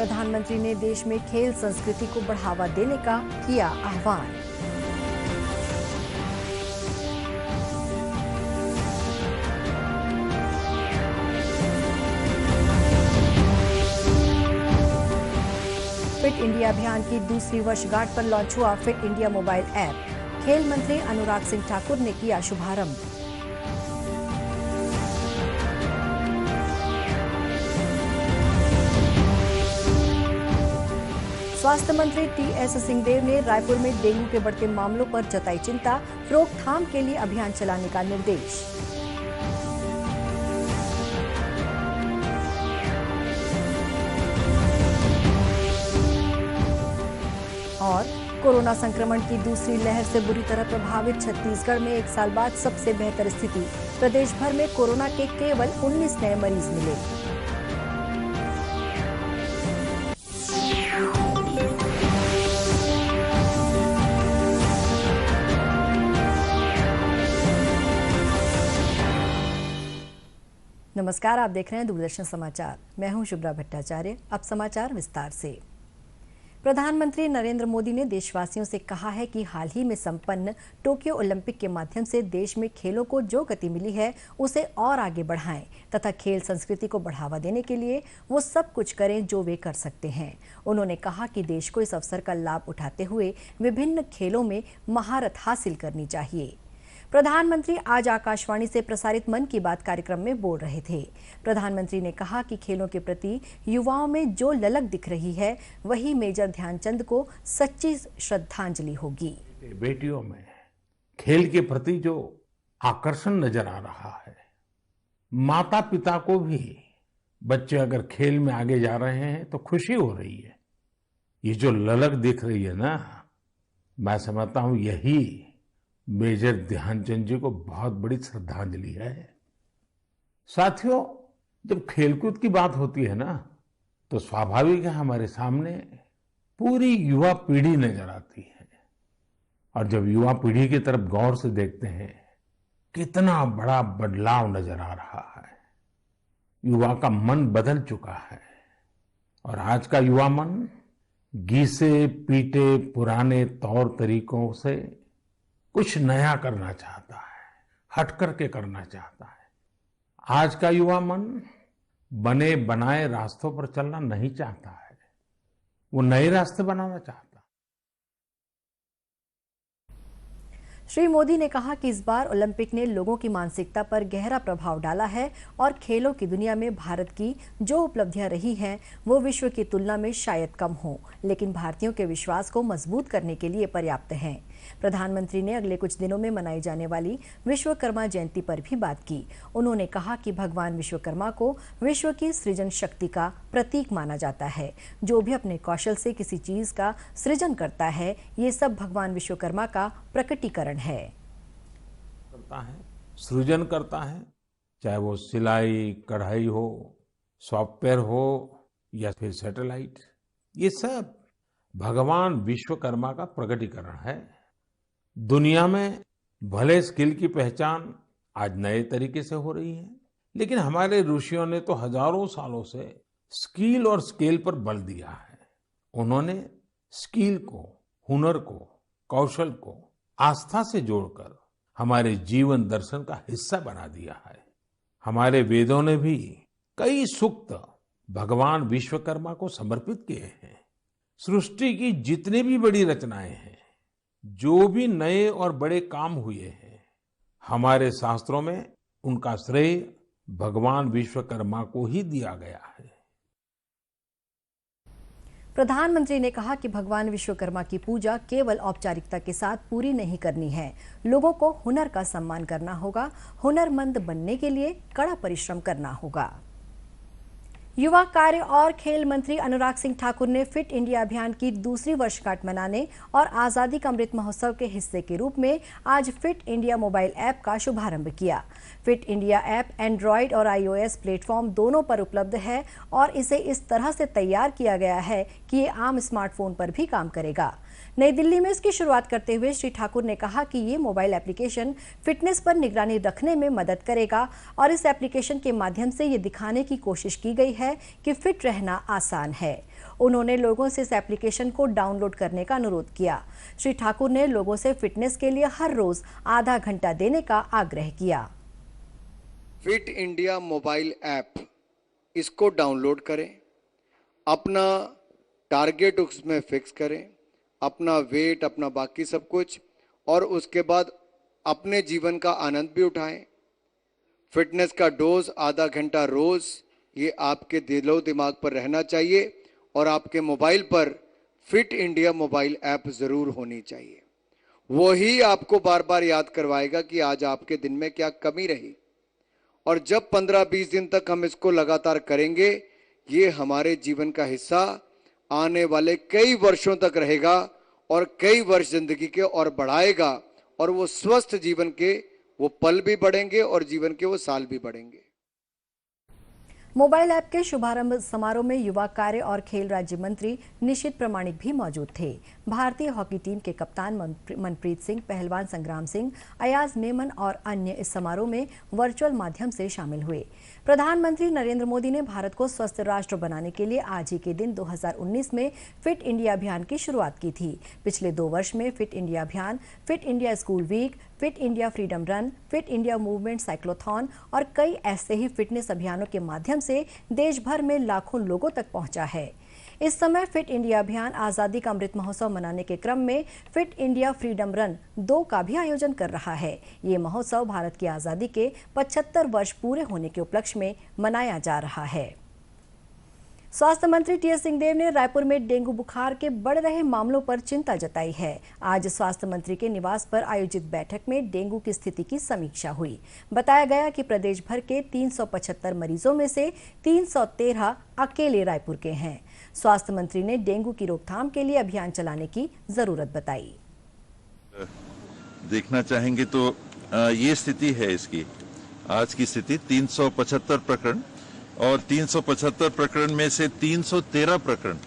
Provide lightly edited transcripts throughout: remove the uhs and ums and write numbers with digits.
प्रधानमंत्री ने देश में खेल संस्कृति को बढ़ावा देने का किया आह्वान। फिट इंडिया अभियान की दूसरी वर्षगांठ पर लॉन्च हुआ फिट इंडिया मोबाइल ऐप। खेल मंत्री अनुराग सिंह ठाकुर ने किया शुभारंभ। स्वास्थ्य मंत्री टीएस सिंहदेव ने रायपुर में डेंगू के बढ़ते मामलों पर जताई चिंता। रोकथाम के लिए अभियान चलाने का निर्देश। और कोरोना संक्रमण की दूसरी लहर से बुरी तरह प्रभावित छत्तीसगढ़ में 1 साल बाद सबसे बेहतर स्थिति। प्रदेश भर में कोरोना के केवल 19 नए मरीज मिले। नमस्कार, आप देख रहे हैं दूरदर्शन समाचार। मैं हूं शुभ्रा भट्टाचार्य। अब समाचार विस्तार से। प्रधानमंत्री नरेंद्र मोदी ने देशवासियों से कहा है कि हाल ही में संपन्न टोक्यो ओलंपिक के माध्यम से देश में खेलों को जो गति मिली है उसे और आगे बढ़ाएं तथा खेल संस्कृति को बढ़ावा देने के लिए वो सब कुछ करें जो वे कर सकते हैं। उन्होंने कहा कि देश को इस अवसर का लाभ उठाते हुए विभिन्न खेलों में महारत हासिल करनी चाहिए। प्रधानमंत्री आज आकाशवाणी से प्रसारित मन की बात कार्यक्रम में बोल रहे थे। प्रधानमंत्री ने कहा कि खेलों के प्रति युवाओं में जो ललक दिख रही है वही मेजर ध्यानचंद को सच्ची श्रद्धांजलि होगी। बेटियों में खेल के प्रति जो आकर्षण नजर आ रहा है, माता पिता को भी बच्चे अगर खेल में आगे जा रहे हैं तो खुशी हो रही है। ये जो ललक दिख रही है ना, मैं समझता हूं यही मेजर ध्यानचंद जी को बहुत बड़ी श्रद्धांजलि है। साथियों, जब खेलकूद की बात होती है ना तो स्वाभाविक है हमारे सामने पूरी युवा पीढ़ी नजर आती है। और जब युवा पीढ़ी की तरफ गौर से देखते हैं कितना बड़ा बदलाव नजर आ रहा है। युवा का मन बदल चुका है और आज का युवा मन घिसे पीटे पुराने तौर तरीकों से कुछ नया करना चाहता है, हट करके करना चाहता है। आज का युवा मन बने बनाए रास्तों पर चलना नहीं चाहता है, वो नए रास्ते बनाना चाहता है। श्री मोदी ने कहा कि इस बार ओलंपिक ने लोगों की मानसिकता पर गहरा प्रभाव डाला है और खेलों की दुनिया में भारत की जो उपलब्धियां रही हैं वो विश्व की तुलना में शायद कम हो, लेकिन भारतीयों के विश्वास को मजबूत करने के लिए पर्याप्त हैं। प्रधानमंत्री ने अगले कुछ दिनों में मनाई जाने वाली विश्वकर्मा जयंती पर भी बात की। उन्होंने कहा कि भगवान विश्वकर्मा को विश्व की सृजन शक्ति का प्रतीक माना जाता है। जो भी अपने कौशल से किसी चीज का सृजन करता है, ये सब भगवान विश्वकर्मा का प्रकटीकरण है। सृजन करता है, चाहे वो सिलाई कढ़ाई हो, सॉफ्टवेयर हो या फिर सैटेलाइट, ये सब भगवान विश्वकर्मा का प्रकटीकरण है। दुनिया में भले स्किल की पहचान आज नए तरीके से हो रही है, लेकिन हमारे ऋषियों ने तो हजारों सालों से स्किल और स्केल पर बल दिया है। उन्होंने स्किल को, हुनर को, कौशल को आस्था से जोड़कर हमारे जीवन दर्शन का हिस्सा बना दिया है। हमारे वेदों ने भी कई सूक्त भगवान विश्वकर्मा को समर्पित किए हैं। सृष्टि की जितनी भी बड़ी रचनाएं हैं, जो भी नए और बड़े काम हुए हैं, हमारे शास्त्रों में उनका श्रेय भगवान विश्वकर्मा को ही दिया गया है। प्रधानमंत्री ने कहा कि भगवान विश्वकर्मा की पूजा केवल औपचारिकता के साथ पूरी नहीं करनी है। लोगों को हुनर का सम्मान करना होगा। हुनरमंद बनने के लिए कड़ा परिश्रम करना होगा। युवा कार्य और खेल मंत्री अनुराग सिंह ठाकुर ने फिट इंडिया अभियान की दूसरी वर्षगांठ मनाने और आजादी का अमृत महोत्सव के हिस्से के रूप में आज फिट इंडिया मोबाइल ऐप का शुभारंभ किया। फिट इंडिया ऐप एंड्रॉयड और iOS प्लेटफॉर्म दोनों पर उपलब्ध है और इसे इस तरह से तैयार किया गया है कि ये आम स्मार्टफोन पर भी काम करेगा। नई दिल्ली में इसकी शुरुआत करते हुए श्री ठाकुर ने कहा कि ये मोबाइल एप्लीकेशन फिटनेस पर निगरानी रखने में मदद करेगा और इस एप्लीकेशन के माध्यम से ये दिखाने की कोशिश की गई है कि फिट रहना आसान है। उन्होंने लोगों से इस एप्लीकेशन को डाउनलोड करने का अनुरोध किया। श्री ठाकुर ने लोगों से फिटनेस के लिए हर रोज आधा घंटा देने का आग्रह किया। फिट इंडिया मोबाइल ऐप, इसको डाउनलोड करें, अपना टारगेट उसमें फिक्स करें, अपना वेट, अपना बाकी सब कुछ, और उसके बाद अपने जीवन का आनंद भी उठाएं। फिटनेस का डोज आधा घंटा रोज, ये आपके दिलो दिमाग पर रहना चाहिए और आपके मोबाइल पर फिट इंडिया मोबाइल ऐप जरूर होनी चाहिए। वो ही आपको बार बार याद करवाएगा कि आज आपके दिन में क्या कमी रही। और जब 15-20 दिन तक हम इसको लगातार करेंगे, ये हमारे जीवन का हिस्सा आने वाले कई वर्षों तक रहेगा और कई वर्ष जिंदगी के और बढ़ाएगा, और वो स्वस्थ जीवन के वो पल भी बढ़ेंगे और जीवन के वो साल भी बढ़ेंगे। मोबाइल ऐप के शुभारंभ समारोह में युवा कार्य और खेल राज्य मंत्री निशित प्रामाणिक भी मौजूद थे। भारतीय हॉकी टीम के कप्तान मनप्रीत सिंह, पहलवान संग्राम सिंह, अयाज मेमन और अन्य इस समारोह में वर्चुअल माध्यम से शामिल हुए। प्रधानमंत्री नरेंद्र मोदी ने भारत को स्वस्थ राष्ट्र बनाने के लिए आज ही के दिन 2019 में फिट इंडिया अभियान की शुरुआत की थी। पिछले 2 वर्ष में फिट इंडिया अभियान, fit India school week, fit India freedom run, fit India movement cyclothon और कई ऐसे ही फिटनेस अभियानों के माध्यम से देश भर में लाखों लोगों तक पहुंचा है। इस समय फिट इंडिया अभियान आजादी का अमृत महोत्सव मनाने के क्रम में फिट इंडिया फ्रीडम रन 2 का भी आयोजन कर रहा है। ये महोत्सव भारत की आजादी के 75 वर्ष पूरे होने के उपलक्ष्य में मनाया जा रहा है। स्वास्थ्य मंत्री टीएस सिंहदेव ने रायपुर में डेंगू बुखार के बढ़ रहे मामलों पर चिंता जताई है। आज स्वास्थ्य मंत्री के निवास पर आयोजित बैठक में डेंगू की स्थिति की समीक्षा हुई। बताया गया कि प्रदेश भर के 375 मरीजों में से 313 अकेले रायपुर के हैं। स्वास्थ्य मंत्री ने डेंगू की रोकथाम के लिए अभियान चलाने की जरूरत बताई। देखना चाहेंगे तो ये स्थिति है इसकी। आज की स्थिति 375 प्रकरण और 375 प्रकरण में से 313 प्रकरण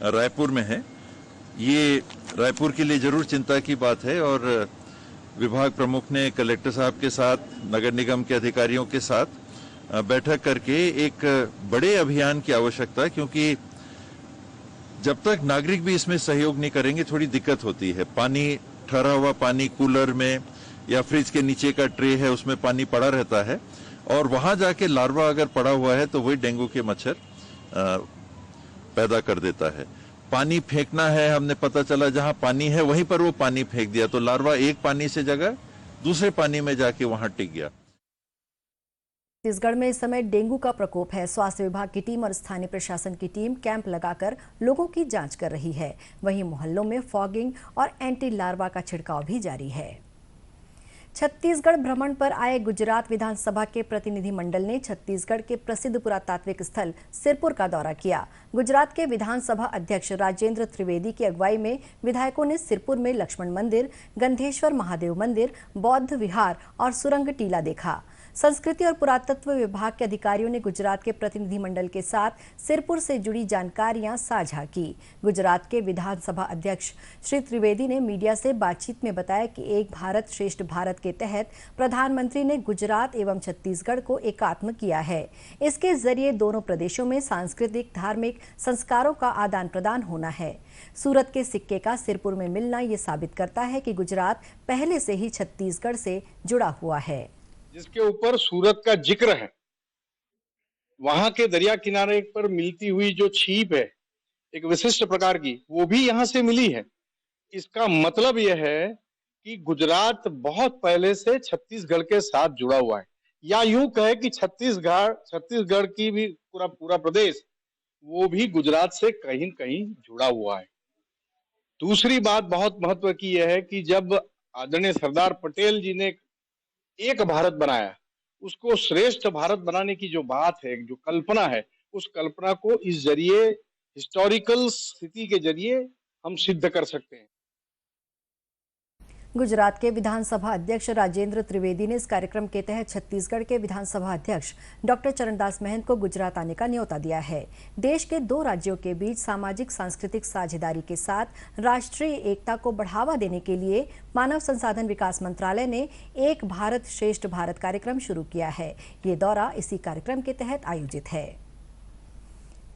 रायपुर में है। ये रायपुर के लिए जरूर चिंता की बात है और विभाग प्रमुख ने कलेक्टर साहब के साथ, नगर निगम के अधिकारियों के साथ बैठक करके एक बड़े अभियान की आवश्यकता है, क्योंकि जब तक नागरिक भी इसमें सहयोग नहीं करेंगे थोड़ी दिक्कत होती है। पानी, ठहरा हुआ पानी कूलर में या फ्रिज के नीचे का ट्रे है उसमें पानी पड़ा रहता है और वहां जाके लार्वा अगर पड़ा हुआ है तो वही डेंगू के मच्छर पैदा कर देता है। पानी फेंकना है, हमने पता चला जहां पानी है वहीं पर वो पानी फेंक दिया तो लार्वा एक पानी से जगह दूसरे पानी में जाके वहां टिक गया। छत्तीसगढ़ में इस समय डेंगू का प्रकोप है। स्वास्थ्य विभाग की टीम और स्थानीय प्रशासन की टीम कैंप लगाकर लोगों की जांच कर रही है। वहीं मोहल्लों में फॉगिंग और एंटी लार्वा का छिड़काव भी जारी है। छत्तीसगढ़ भ्रमण पर आए गुजरात विधानसभा के प्रतिनिधिमंडल ने छत्तीसगढ़ के प्रसिद्ध पुरातात्विक स्थल सिरपुर का दौरा किया। गुजरात के विधानसभा अध्यक्ष राजेंद्र त्रिवेदी की अगुवाई में विधायकों ने सिरपुर में लक्ष्मण मंदिर, गंधेश्वर महादेव मंदिर, बौद्ध विहार और सुरंग टीला देखा। संस्कृति और पुरातत्व विभाग के अधिकारियों ने गुजरात के प्रतिनिधिमंडल के साथ सिरपुर से जुड़ी जानकारियां साझा की। गुजरात के विधानसभा अध्यक्ष श्री त्रिवेदी ने मीडिया से बातचीत में बताया कि एक भारत श्रेष्ठ भारत के तहत प्रधानमंत्री ने गुजरात एवं छत्तीसगढ़ को एकात्म किया है। इसके जरिए दोनों प्रदेशों में सांस्कृतिक, धार्मिक संस्कारों का आदान प्रदान होना है। सूरत के सिक्के का सिरपुर में मिलना ये साबित करता है कि गुजरात पहले से ही छत्तीसगढ़ से जुड़ा हुआ है। जिसके ऊपर सूरत का जिक्र है, वहां के दरिया किनारे पर मिलती हुई जो छीप है एक विशिष्ट प्रकार की, वो भी यहाँ से मिली है। इसका मतलब यह है कि गुजरात बहुत पहले से छत्तीसगढ़ के साथ जुड़ा हुआ है, या यूं कहे कि छत्तीसगढ़ की भी पूरा प्रदेश वो भी गुजरात से कहीं न कहीं जुड़ा हुआ है। दूसरी बात बहुत महत्व की यह है कि जब आदरणीय सरदार पटेल जी ने एक भारत बनाया, उसको श्रेष्ठ भारत बनाने की जो बात है, जो कल्पना है, उस कल्पना को इस जरिए हिस्टोरिकल स्थिति के जरिए हम सिद्ध कर सकते हैं। गुजरात के विधानसभा अध्यक्ष राजेंद्र त्रिवेदी ने इस कार्यक्रम के तहत छत्तीसगढ़ के विधानसभा अध्यक्ष डॉक्टर चरणदास महंत को गुजरात आने का न्योता दिया है। देश के 2 राज्यों के बीच सामाजिक सांस्कृतिक साझेदारी के साथ राष्ट्रीय एकता को बढ़ावा देने के लिए मानव संसाधन विकास मंत्रालय ने एक भारत श्रेष्ठ भारत कार्यक्रम शुरू किया है। ये दौरा इसी कार्यक्रम के तहत आयोजित है।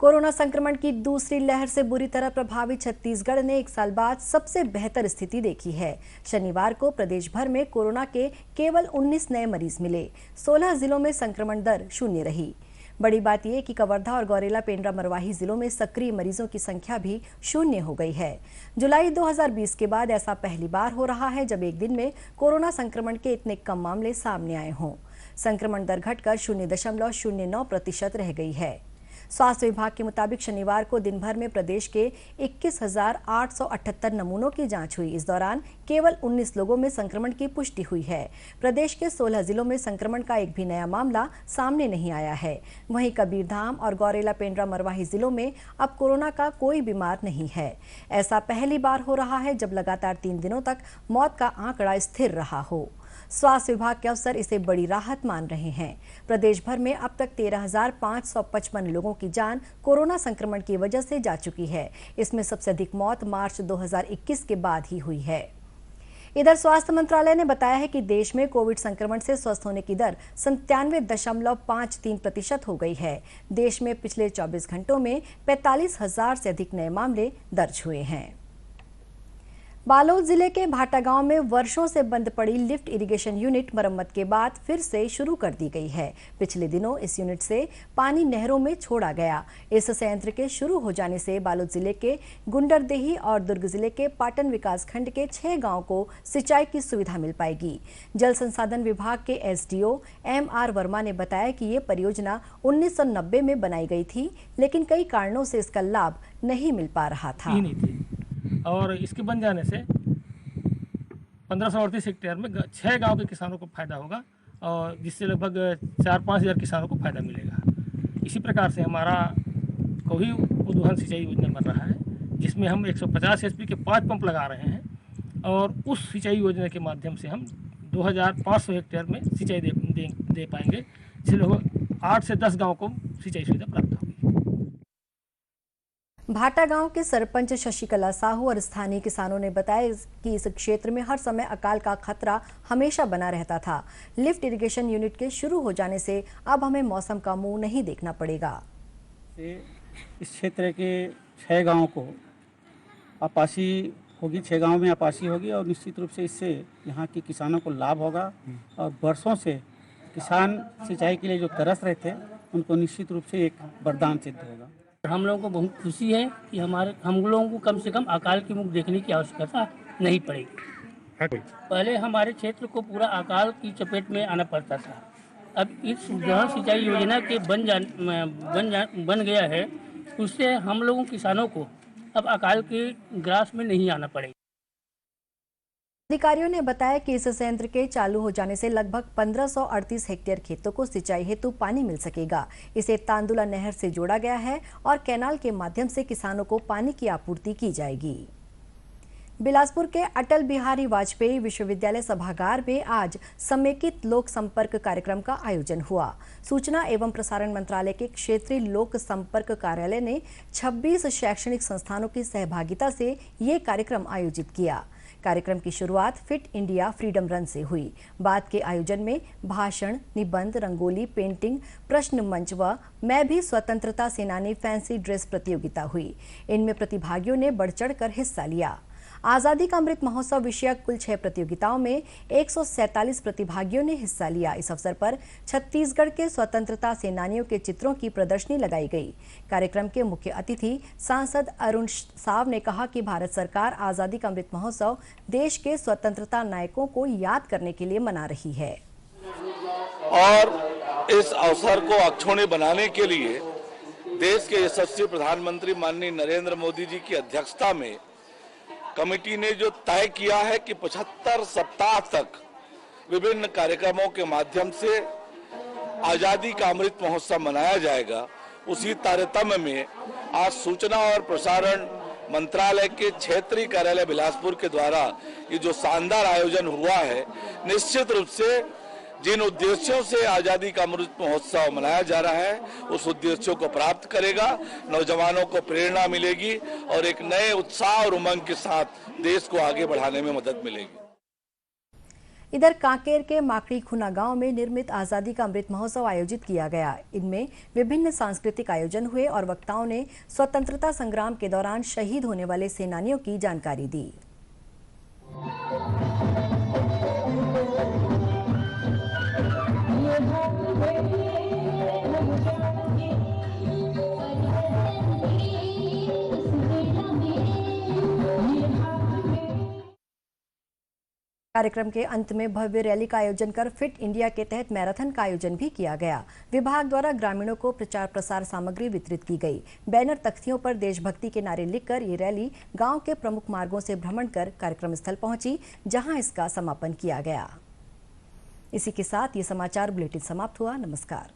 कोरोना संक्रमण की दूसरी लहर से बुरी तरह प्रभावित छत्तीसगढ़ ने एक साल बाद सबसे बेहतर स्थिति देखी है। शनिवार को प्रदेश भर में कोरोना के केवल 19 नए मरीज मिले। 16 जिलों में संक्रमण दर 0 रही। बड़ी बात यह कि कवर्धा और गौरेला पेंड्रा मरवाही जिलों में सक्रिय मरीजों की संख्या भी 0 हो गई है। जुलाई 2020 के बाद ऐसा पहली बार हो रहा है जब एक दिन में कोरोना संक्रमण के इतने कम मामले सामने आए हों। संक्रमण दर घटकर 0.09% रह गई है। स्वास्थ्य विभाग के मुताबिक शनिवार को दिन भर में प्रदेश के 21,878 नमूनों की जांच हुई। इस दौरान केवल 19 लोगों में संक्रमण की पुष्टि हुई है। प्रदेश के 16 जिलों में संक्रमण का एक भी नया मामला सामने नहीं आया है। वहीं कबीरधाम और गौरेला पेंड्रा मरवाही जिलों में अब कोरोना का कोई बीमार नहीं है। ऐसा पहली बार हो रहा है जब लगातार 3 दिनों तक मौत का आंकड़ा स्थिर रहा हो। स्वास्थ्य विभाग के अफसर इसे बड़ी राहत मान रहे हैं। प्रदेश भर में अब तक 13,555 लोगों की जान कोरोना संक्रमण की वजह से जा चुकी है। इसमें सबसे अधिक मौत मार्च 2021 के बाद ही हुई है। इधर स्वास्थ्य मंत्रालय ने बताया है कि देश में कोविड संक्रमण से स्वस्थ होने की दर 97.53% हो गई है। देश में पिछले 24 घंटों में 45,000 से अधिक नए मामले दर्ज हुए हैं। बालोद जिले के भाटा गांव में वर्षों से बंद पड़ी लिफ्ट इरिगेशन यूनिट मरम्मत के बाद फिर से शुरू कर दी गई है। पिछले दिनों इस यूनिट से पानी नहरों में छोड़ा गया। इस संयंत्र के शुरू हो जाने से बालोद जिले के गुंडरदेही और दुर्ग जिले के पाटन विकासखंड के 6 गांव को सिंचाई की सुविधा मिल पाएगी। जल संसाधन विभाग के एसडीओ MR वर्मा ने बताया कि ये परियोजना 1990 में बनाई गई थी, लेकिन कई कारणों से इसका लाभ नहीं मिल पा रहा था। और इसके बन जाने से 1538 हेक्टेयर में 6 गांव के किसानों को फायदा होगा और जिससे लगभग 4-5 हज़ार किसानों को फायदा मिलेगा। इसी प्रकार से हमारा कोही उद्वहन सिंचाई योजना बन रहा है, जिसमें हम 150 HP के 5 पंप लगा रहे हैं और उस सिंचाई योजना के माध्यम से हम 2500 हेक्टेयर में सिंचाई दे पाएंगे, जिससे लगभग 8 से 10 गाँव को सिंचाई सुविधा प्राप्त होगी। भाटा गांव के सरपंच शशिकला साहू और स्थानीय किसानों ने बताया कि इस क्षेत्र में हर समय अकाल का खतरा हमेशा बना रहता था। लिफ्ट इरिगेशन यूनिट के शुरू हो जाने से अब हमें मौसम का मुंह नहीं देखना पड़ेगा। इस क्षेत्र के 6 गांवों को आपासी होगी, 6 गांव में आपासी होगी और निश्चित रूप से इससे यहाँ के किसानों को लाभ होगा और वर्षों से किसान सिंचाई के लिए जो तरस रहे थे उनको निश्चित रूप से एक वरदान सिद्ध होगा। हम लोगों को बहुत खुशी है कि हम लोगों को कम से कम अकाल की मुख देखने की आवश्यकता नहीं पड़ेगी। पहले हमारे क्षेत्र को पूरा अकाल की चपेट में आना पड़ता था। अब इस उद्वहन सिंचाई योजना के बन गया है, उससे हम लोगों किसानों को अब अकाल के ग्रास में नहीं आना पड़ेगा। अधिकारियों ने बताया कि इस संयंत्र के चालू हो जाने से लगभग 1538 हेक्टेयर खेतों को सिंचाई हेतु पानी मिल सकेगा। इसे तांदुला नहर से जोड़ा गया है और कैनाल के माध्यम से किसानों को पानी की आपूर्ति की जाएगी। बिलासपुर के अटल बिहारी वाजपेयी विश्वविद्यालय सभागार में आज समेकित लोक संपर्क कार्यक्रम का आयोजन हुआ। सूचना एवं प्रसारण मंत्रालय के क्षेत्रीय लोक संपर्क कार्यालय ने 26 शैक्षणिक संस्थानों की सहभागिता से ये कार्यक्रम आयोजित किया। कार्यक्रम की शुरुआत फिट इंडिया फ्रीडम रन से हुई। बाद के आयोजन में भाषण, निबंध, रंगोली, पेंटिंग, प्रश्न मंच व मैं भी स्वतंत्रता सेनानी फैंसी ड्रेस प्रतियोगिता हुई। इनमें प्रतिभागियों ने बढ़ चढ़कर हिस्सा लिया। आजादी का अमृत महोत्सव विषयक कुल 6 प्रतियोगिताओं में 147 प्रतिभागियों ने हिस्सा लिया। इस अवसर पर छत्तीसगढ़ के स्वतंत्रता सेनानियों के चित्रों की प्रदर्शनी लगाई गई। कार्यक्रम के मुख्य अतिथि सांसद अरुण साव ने कहा कि भारत सरकार आजादी का अमृत महोत्सव देश के स्वतंत्रता नायकों को याद करने के लिए मना रही है और इस अवसर को अक्षुण्य बनाने के लिए देश के यशस्वी प्रधानमंत्री माननीय नरेंद्र मोदी जी की अध्यक्षता में कमेटी ने जो तय किया है कि 75 सप्ताह तक विभिन्न कार्यक्रमों के माध्यम से आजादी का अमृत महोत्सव मनाया जाएगा, उसी तारतम्य में आज सूचना और प्रसारण मंत्रालय के क्षेत्रीय कार्यालय बिलासपुर के द्वारा ये जो शानदार आयोजन हुआ है, निश्चित रूप से जिन उद्देश्यों से आजादी का अमृत महोत्सव मनाया जा रहा है उस उद्देश्यों को प्राप्त करेगा। नौजवानों को प्रेरणा मिलेगी और एक नए उत्साह और उमंग के साथ देश को आगे बढ़ाने में मदद मिलेगी। इधर कांकेर के माकड़ी खुना गांव में निर्मित आजादी का अमृत महोत्सव आयोजित किया गया। इनमें विभिन्न सांस्कृतिक आयोजन हुए और वक्ताओं ने स्वतंत्रता संग्राम के दौरान शहीद होने वाले सेनानियों की जानकारी दी। कार्यक्रम के अंत में भव्य रैली का आयोजन कर फिट इंडिया के तहत मैराथन का आयोजन भी किया गया। विभाग द्वारा ग्रामीणों को प्रचार प्रसार सामग्री वितरित की गई। बैनर तख्तियों पर देशभक्ति के नारे लिखकर ये रैली गांव के प्रमुख मार्गों से भ्रमण कर कार्यक्रम स्थल पहुंची, जहां इसका समापन किया गया। इसी के साथ ये समाचार बुलेटिन समाप्त हुआ। नमस्कार।